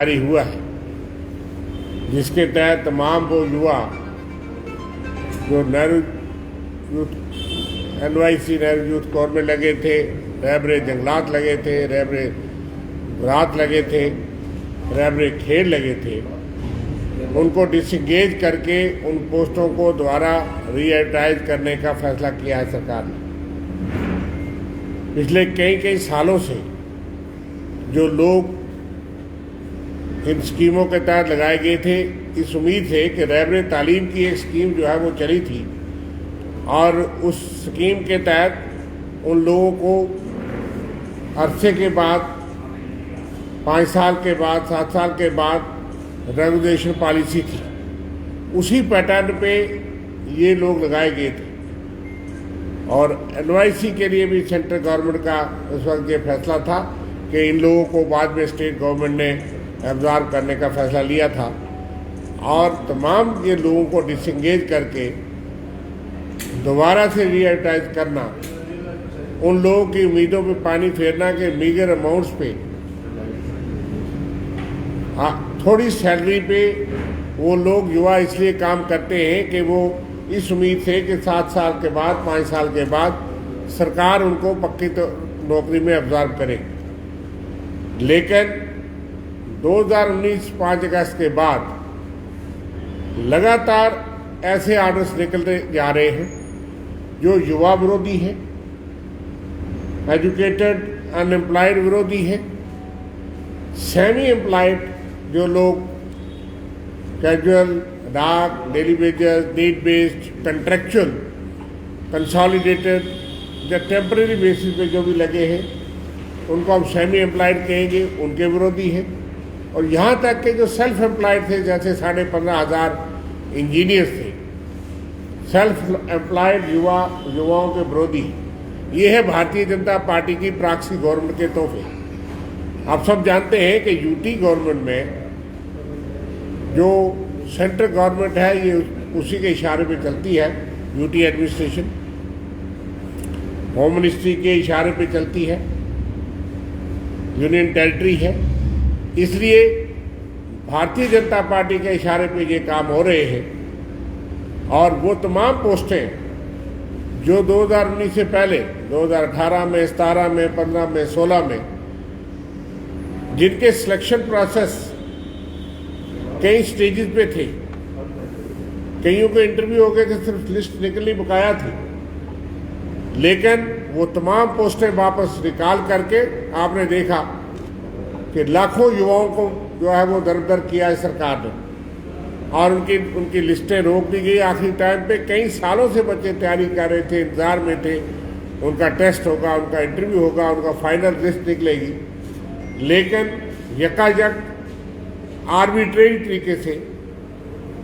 जारी हुआ है, जिसके तहत तमाम वो युवा जो Nehru youth NYC Nehru youth core में लगे थे, रहबरे जंगलात लगे थे, रहबरे रात लगे थे, रहबरे खेल लगे थे, उनको डिसंगेज करके उन पोस्टों को दोबारा रीएडवर्टाइज करने का फैसला किया है सरकार ने। पिछले कई सालों से जो लोग इन स्कीमों के तहत लगाए गए थे, इस उम्मीद से कि रहबरे तालीम की एक स्कीम जो है वो चली थी और उस स्कीम के तहत उन लोगों को अरसे के बाद 5 साल के बाद 7 साल के बाद रेगुलेशन पॉलिसी थी, उसी पैटर्न पे ये लोग लगाए गए थे। और NYC के लिए भी सेंट्रल गवर्नमेंट का उस वक्त ये फैसला था कि इन लोगों को बाद में स्टेट गवर्नमेंट ने एब्जॉर्ब करने का फैसला लिया था और तमाम ये लोगों को डिसंगेज करके दोबारा से रीएडवर्टाइज करना, उन लोगों की उम्मीदों पे पानी फेरना के मीगर अमाउंट्स पे थोड़ी सैलरी पे वो लोग युवा इसलिए काम करते हैं कि वो इस उम्मीद से कि 7 साल के बाद 5 साल के बाद सरकार उनको पक्की तो नौकरी में एब्जॉर्ब करे। लेकिन 2019 5 अगस्त के बाद लगातार ऐसे आर्डर्स निकलते जा रहे हैं जो युवा विरोधी है, एजुकेटेड अनएम्प्लॉयड विरोधी है, सेमी एम्प्लॉयड जो लोग कैजुअल, डाक, daily wages, need based, contractual, consolidated या टेम्परेरी बेसिस पे जो भी लगे हैं उनको हम सेमी एम्प्लॉयड कहेंगे, उनके विरोधी है। और यहाँ तक के जो सेल्फ एम्प्लॉयड थे, जैसे 15,500 इंजीनियर्स थे, सेल्फ एम्प्लॉयड युवाओं के विरोधी। ये है भारतीय जनता पार्टी की प्रॉक्सी गवर्नमेंट के तोहफे। आप सब जानते हैं कि यूटी गवर्नमेंट में जो सेंट्रल गवर्नमेंट है ये उसी के इशारे पे चलती है। यूटी एडमिनिस्ट्रेशन होम मिनिस्ट्री के इशारे पे चलती है, यूनियन टेरिटरी है, इसलिए भारतीय जनता पार्टी के इशारे पे ये काम हो रहे हैं। और वो तमाम पोस्टें जो 2019 से पहले 2018 में, 17 में, 15 में, 16 में जिनके सिलेक्शन प्रोसेस कई स्टेजेस पे थे, कईयों के इंटरव्यू हो गए थे, सिर्फ लिस्ट निकलनी बकाया थी, लेकिन वो तमाम पोस्टें वापस निकाल करके आपने देखा कि लाखों युवाओं को जो है वो दर किया है सरकार ने और उनकी लिस्टें रोक दी गई। आखिरी टाइम पे कई सालों से बच्चे तैयारी कर रहे थे, इंतजार में थे, उनका टेस्ट होगा, उनका इंटरव्यू होगा, उनका फाइनल लिस्ट निकलेगी, लेकिन यकायक आर्बिट्रेरी तरीके से,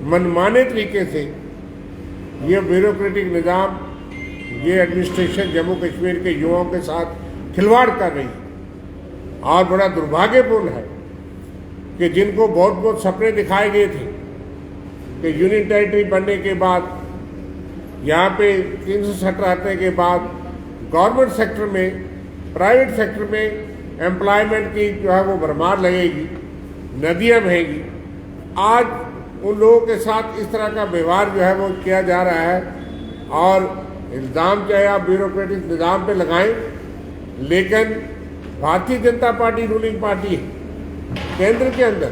मनमाने तरीके से ये ब्यूरोक्रेटिक निज़ाम, ये एडमिनिस्ट्रेशन जम्मू कश्मीर के युवाओं के साथ खिलवाड़ कर रही है। और बड़ा दुर्भाग्यपूर्ण है कि जिनको बहुत सपने दिखाए गए थे कि यूनियन टेरिटरी बनने के बाद, यहाँ पे 370 हटने के बाद गवर्नमेंट सेक्टर में, प्राइवेट सेक्टर में एम्प्लॉयमेंट की जो है वो भरमार लगेगी, नदियाँ बहेंगी। आज उन लोगों के साथ इस तरह का व्यवहार जो है वो किया जा रहा है और इल्ज़ाम चाहे आप ब्यूरोक्रेटिक निज़ाम पे लगाएं, लेकिन Bharatiya Janata party ruling party है केंद्र के अंदर,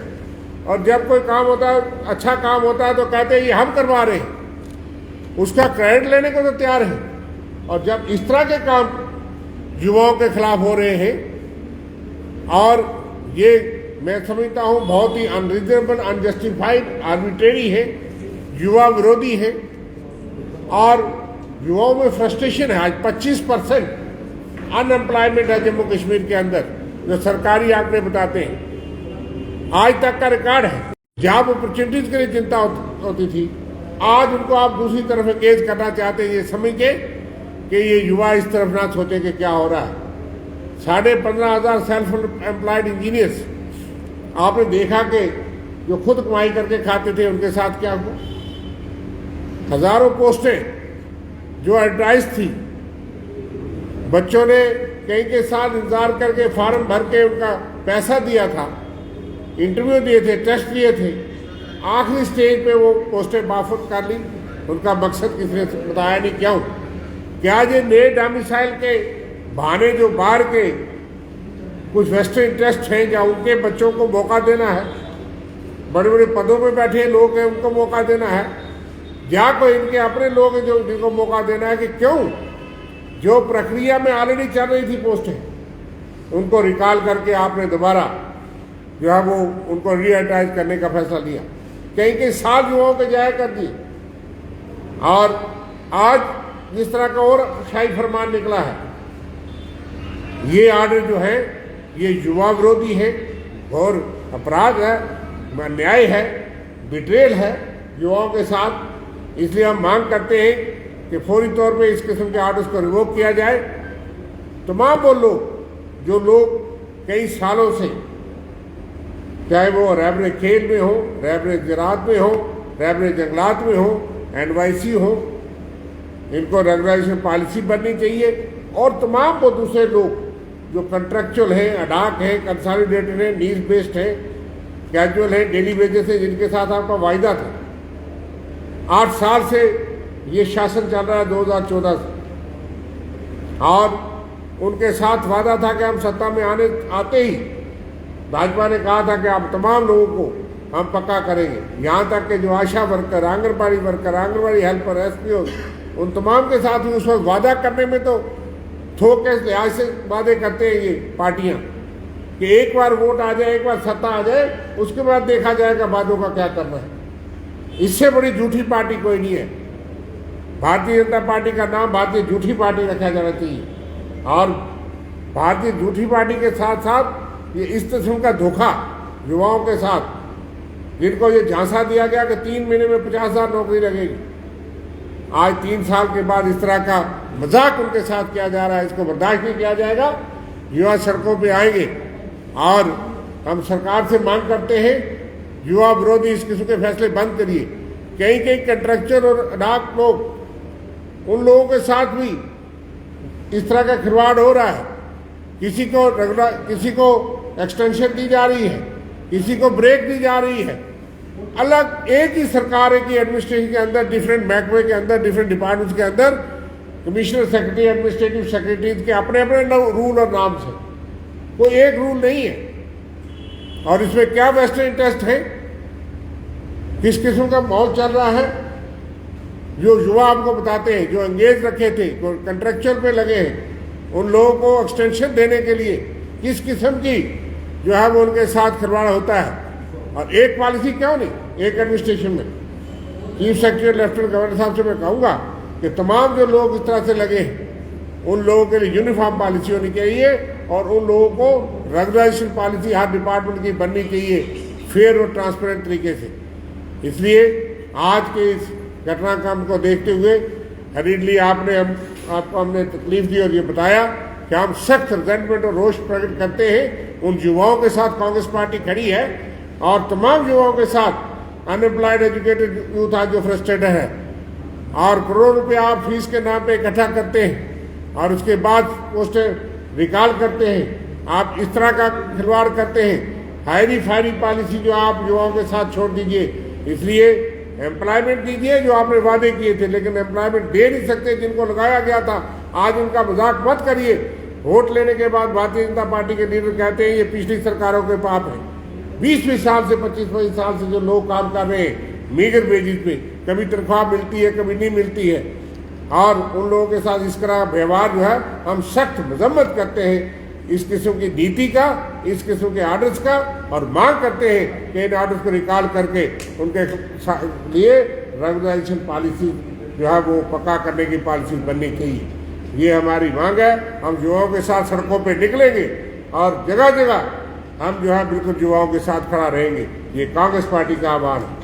और जब कोई काम होता है, अच्छा काम होता है, तो कहते हैं ये हम करवा रहे हैं, उसका क्रेडिट लेने को तो तैयार है। और जब इस तरह के काम युवाओं के खिलाफ हो रहे हैं, और ये मैं समझता हूँ बहुत ही अनरीजनेबल, अनजस्टिफाइड, आर्बिट्रेरी है, युवा विरोधी है और युवाओं में फ्रस्ट्रेशन है। आज 25% अनएम्प्लॉयमेंट है जम्मू कश्मीर के अंदर, जो सरकारी आंकड़े बताते हैं, आज तक का रिकॉर्ड है। जॉब अपॉर्चुनिटीज के लिए चिंता होती थी, आज उनको आप दूसरी तरफ एंगेज करना चाहते हैं, ये समझ के कि ये युवा इस तरफ ना सोचे कि क्या हो रहा है। 15,500 सेल्फ एम्प्लॉयड इंजीनियर्स आपने देखा कि जो खुद कमाई करके खाते थे उनके साथ क्या हुआ। हजारों पोस्टें जो एडवर्टाइज थी, बच्चों ने कई के साथ इंतजार करके फार्म भर के उनका पैसा दिया था इंटरव्यू दिए थे, टेस्ट दिए थे, आखिरी स्टेज पे वो पोस्टें बाफत कर ली। उनका मकसद किसी ने बताया नहीं क्यों। क्या ये नए डोमिसाइल के बहाने जो बाहर के कुछ वेस्टर्न इंटरेस्ट हैं या उनके बच्चों को मौका देना है, बड़े बड़े पदों पे बैठे लोग हैं उनको मौका देना है, या कोई इनके अपने लोग हैं जो जिनको मौका देना है? कि क्यों जो प्रक्रिया में ऑलरेडी चल रही थी पोस्टें उनको रिकॉल करके आपने दोबारा जो है वो उनको रीएटाइज करने का फैसला लिया। कई कई साल युवाओं के जाया कर दिए। और आज जिस तरह का और शाही फरमान निकला है, ये आर्डर जो है ये युवा विरोधी है और अपराध है, अन्याय है, बिट्रेल है युवाओं के साथ। इसलिए हम मांग करते हैं कि फौरी तौर पे इस किस्म के आर्डर्स को रिवोक किया जाए। तमाम वो लोग जो लोग कई सालों से, चाहे वो रहबरे खेल में हो, रहबरे ज़राअत में हो, रहबरे जंगलात में हो, NYC हो, इनको रेगुलेशन पॉलिसी बननी चाहिए। और तमाम वो दूसरे लोग जो कंट्रेक्चुअल हैं, अडाक हैं, कंसोलिडेटेड हैं, नीड बेस्ड हैं, कैजुअल हैं, डेली वेजेस हैं, जिनके साथ आपका वायदा था। 8 साल से ये शासन चल रहा है 2014 से, और उनके साथ वादा था कि हम सत्ता में आते ही भाजपा ने कहा था कि आप तमाम लोगों को हम पक्का करेंगे। यहाँ तक कि जो ASHA worker, anganwadi worker, anganwadi helper, SPO, उन तमाम के साथ भी उस वक्त वादा करने में तो थोक के लिहाज से वादे करते हैं ये पार्टियां कि एक बार वोट आ जाए, एक बार सत्ता आ जाए, उसके बाद देखा जाएगा वादों का क्या करना है। इससे बड़ी झूठी पार्टी कोई नहीं है। भारतीय जनता पार्टी का नाम भारतीय झूठी पार्टी रखा जाना चाहिए। और भारतीय झूठी पार्टी के साथ साथ ये इस किस्म का धोखा युवाओं के साथ, जिनको ये झांसा दिया गया कि 3 महीने में 50,000 नौकरी लगेगी, आज 3 साल के बाद इस तरह का मजाक उनके साथ किया जा रहा है। इसको बर्दाश्त नहीं किया जाएगा। युवा सड़कों पे आएंगे और हम सरकार से मांग करते हैं युवा विरोधी इस किस्म के फैसले बंद करिए। कई कई कंट्रेक्चर और अडाक लोग, उन लोगों के साथ भी इस तरह का खिलवाड़ हो रहा है। किसी को एक्सटेंशन दी जा रही है, किसी को ब्रेक दी जा रही है। अलग एक ही सरकार है कि एडमिनिस्ट्रेशन के अंदर, डिफरेंट महकमे के अंदर, डिफरेंट डिपार्टमेंट्स के अंदर कमिश्नर सेक्रेटरी, एडमिनिस्ट्रेटिव सेक्रेटरीज के अपने अपने रूल और नाम से, कोई एक रूल नहीं है। और इसमें क्या वेस्टर्न इंटरेस्ट है, किस किस्म का माहौल चल रहा है, जो युवा आपको बताते हैं, जो एंगेज रखे थे, कंट्रेक्चुअल पे लगे हैं, उन लोगों को एक्सटेंशन देने के लिए किस किस्म की जो है वो उनके साथ खिलवाड़ होता है। और एक पॉलिसी क्यों नहीं, एक एडमिनिस्ट्रेशन में। चीफ सेक्रेटरी, लेफ्टिनेंट गवर्नर साहब से मैं कहूँगा कि तमाम जो लोग इस तरह से लगे हैं, उन लोगों के लिए यूनिफॉर्म पॉलिसी होनी चाहिए और उन लोगों को रेगुलेशन पॉलिसी हर डिपार्टमेंट की बननी चाहिए, फेयर और ट्रांसपेरेंट तरीके से। इसलिए आज के इस घटनाक्रम को देखते हुए हरीडली आपको हमने तकलीफ दी और ये बताया कि हम सख्त रिजेंटमेंट और रोष प्रकट करते हैं। उन युवाओं के साथ कांग्रेस पार्टी खड़ी है और तमाम युवाओं के साथ अनएम्प्लॉयड एजुकेटेड यूथ आज जो फ्रस्ट्रेटेड है और करोड़ रुपया आप फीस के नाम पे इकट्ठा करते हैं और उसके बाद पोस्टें रिकॉल करते हैं। आप इस तरह का खिलवाड़ करते हैं। हायरी फायरी पॉलिसी जो आप युवाओं के साथ छोड़ दीजिए। इसलिए एम्प्लॉयमेंट दीजिए जो आपने वादे किए थे, लेकिन एम्प्लॉयमेंट दे नहीं सकते जिनको लगाया गया था। आज उनका मजाक मत करिए। वोट लेने के बाद भारतीय जनता पार्टी के लीडर कहते हैं ये पिछली सरकारों के पाप है। 20-20 साल से 25-25 साल से जो लोग काम कर रहे हैं मीगर बेसिस पे, कभी तनख्वाह मिलती है, कभी नहीं मिलती है, और उन लोगों के साथ इस तरह व्यवहार जो है हम सख्त मजम्मत करते हैं इस किस्म की नीति का, इस किस्म के आर्डर्स का, और मांग करते हैं कि इन आर्डर्स को रिकॉल करके उनके लिए रेगुलेशन पॉलिसी जो है वो पक्का करने की पॉलिसी बननी चाहिए। ये हमारी मांग है। हम युवाओं के साथ सड़कों पे निकलेंगे और जगह जगह हम जो है बिल्कुल युवाओं के साथ खड़ा रहेंगे। ये कांग्रेस पार्टी का आह्वान है।